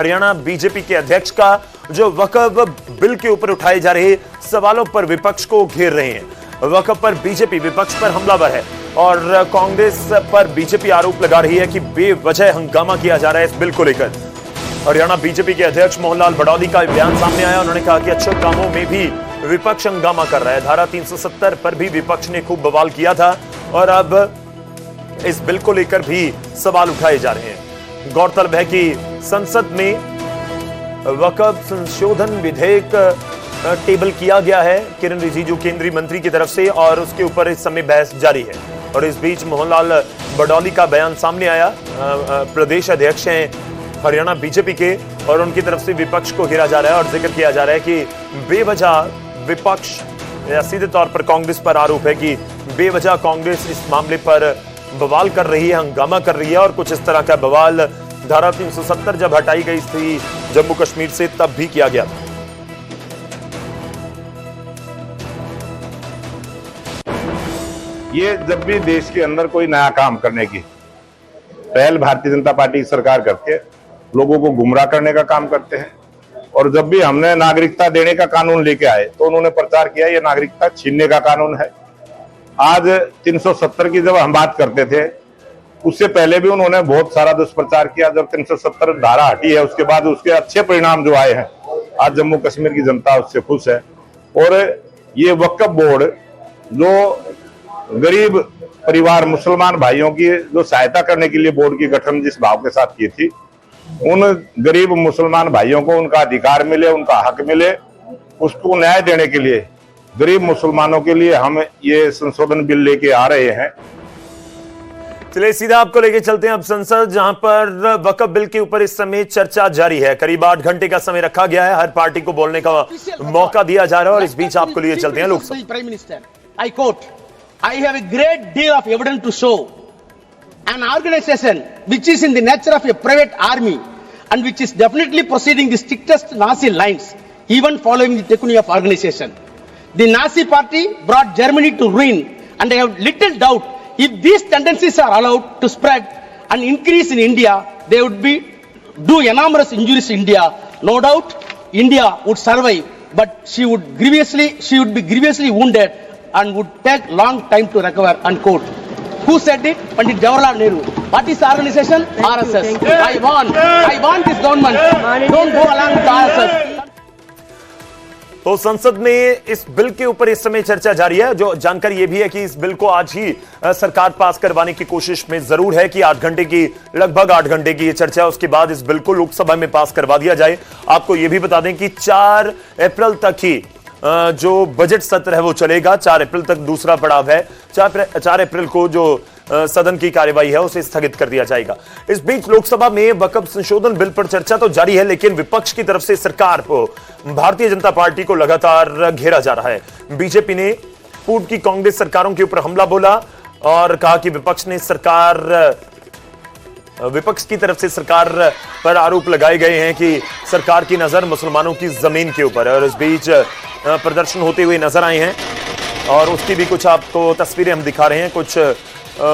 Haryana BJP के अध्यक्ष का जो वक्फ बिल के ऊपर उठाए जा रहे सवालों पर विपक्ष को घेर रहे हैं। वक्फ पर बीजेपी विपक्ष पर हमलावर है और कांग्रेस पर बीजेपी आरोप लगा रही है कि बेवजह हंगामा किया जा रहा है इस बिल को लेकर। हरियाणा बीजेपी के अध्यक्ष मोहनलाल बड़ौदी का बयान सामने आया। उन्होंने कहा कि अच्छे कामों में भी विपक्ष हंगामा कर रहा है। धारा 370 पर भी विपक्ष ने खूब बवाल किया था और अब इस बिल को लेकर भी सवाल उठाए जा रहे हैं। गौरतलब है कि संसद में वक्फ संशोधन विधेयक टेबल किया गया है किरण रिजिजू केंद्रीय मंत्री की तरफ से और उसके ऊपर इस समय बहस जारी है। और इस बीच मोहनलाल बड़ौदी का बयान सामने आया। प्रदेश अध्यक्ष हैं हरियाणा बीजेपी के और उनकी तरफ से विपक्ष को घेरा जा रहा है और जिक्र किया जा रहा है कि बेवजह विपक्ष या सीधे तौर पर कांग्रेस पर आरोप है कि बेवजह कांग्रेस इस मामले पर बवाल कर रही है, हंगामा कर रही है और कुछ इस तरह का बवाल धारा 370 जब हटाई गई थी जम्मू कश्मीर से तब भी किया गया था। ये जब भी देश के अंदर कोई नया काम करने की पहल भारतीय जनता पार्टी की सरकार करती है, लोगों को गुमराह करने का काम करते हैं। और जब भी हमने नागरिकता देने का कानून लेके आए तो उन्होंने प्रचार किया ये नागरिकता छीनने का कानून है। आज 370 की जब हम बात करते थे उससे पहले भी उन्होंने बहुत सारा दुष्प्रचार किया। जब 370 धारा हटी है उसके बाद उसके अच्छे परिणाम जो आए हैं, आज जम्मू कश्मीर की जनता उससे खुश है। और ये वक्फ बोर्ड जो गरीब परिवार मुसलमान भाइयों की जो सहायता करने के लिए बोर्ड की गठन जिस भाव के साथ की थी, उन गरीब मुसलमान भाइयों को उनका अधिकार मिले, उनका हक मिले, उसको न्याय देने के लिए गरीब मुसलमानों के लिए हम ये संशोधन बिल लेके आ रहे हैं। चलिए सीधा आपको लेके चलते हैं अब संसद, जहां पर वक्फ बिल के ऊपर इस समय चर्चा जारी है। करीब 8 घंटे का समय रखा गया है, हर पार्टी को बोलने का मौका दिया जा रहा है और इस बीच आपको लिए चलते हैं Lok Sabha. Prime minister, I quote, I have a great deal of evidence to show an organization which is in the nature of a private army and which is definitely proceeding the strictest Nazi lines, even following the tyranny of organization. The Nazi party brought Germany to ruin, and I have little doubt if these tendencies are allowed to spread and increase in India, they would do enormous injuries to India. No doubt, India would survive, but she would be grievously wounded and would take long time to recover, unquote. Who said it? Pandit Jawaharlal Nehru. What is the organization? RSS. I want this government. Don't go along with RSS. तो संसद में इस bill के ऊपर इस समय चर्चा जारी है। जो जानकारी यह भी है कि इस बिल को आज ही सरकार पास करवाने की कोशिश में जरूर है कि लगभग 8 घंटे की ये चर्चा, उसके बाद इस बिल को लोकसभा में पास करवा दिया जाए। आपको यह भी बता दें कि 4 अप्रैल तक ही जो बजट सत्र है वो चलेगा। 4 अप्रैल तक दूसरा पड़ाव है। 4 अप्रैल को जो सदन की कार्यवाही है उसे स्थगित कर दिया जाएगा। इस बीच लोकसभा में वक्फ संशोधन बिल पर चर्चा तो जारी है, लेकिन विपक्ष की तरफ से सरकार को, भारतीय जनता पार्टी को लगातार घेरा जा रहा है। बीजेपी ने पूर्व की कांग्रेस सरकारों के ऊपर हमला बोला और कहा कि विपक्ष की तरफ से सरकार पर आरोप लगाए गए हैं कि सरकार की नजर मुसलमानों की जमीन के ऊपर है। और इस बीच प्रदर्शन होते हुए नजर आए हैं और उसकी भी कुछ आपको तस्वीरें हम दिखा रहे हैं। कुछ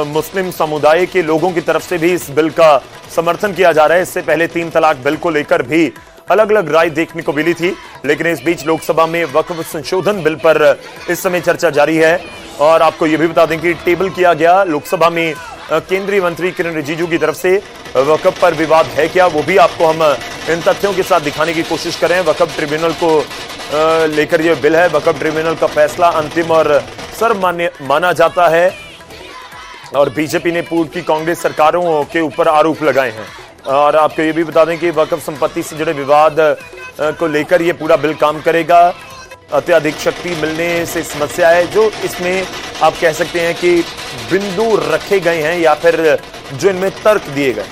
मुस्लिम समुदाय के लोगों की तरफ से भी इस बिल का समर्थन किया जा रहा है। इससे पहले 3 तलाक बिल को लेकर भी अलग अलग राय देखने को मिली थी, लेकिन इस बीच लोकसभा में वक्फ संशोधन बिल पर इस समय चर्चा जारी है। और आपको यह भी बता दें कि टेबल किया गया लोकसभा में केंद्रीय मंत्री किरण रिजिजू की तरफ से वक्फ पर विवाद है क्या, वो भी आपको हम इन तथ्यों के साथ दिखाने की कोशिश करें। वक्फ ट्रिब्यूनल को लेकर यह बिल है। वक्फ ट्रिब्यूनल का फैसला अंतिम और सर्वमान्य माना जाता है और बीजेपी ने पूर्व की कांग्रेस सरकारों के ऊपर आरोप लगाए हैं। और आपको यह भी बता दें कि वक्फ संपत्ति से जुड़े विवाद को लेकर यह पूरा बिल काम करेगा। अत्यधिक शक्ति मिलने से समस्या है, जो इसमें आप कह सकते हैं कि बिंदु रखे गए हैं या फिर जो इनमें तर्क दिए गए।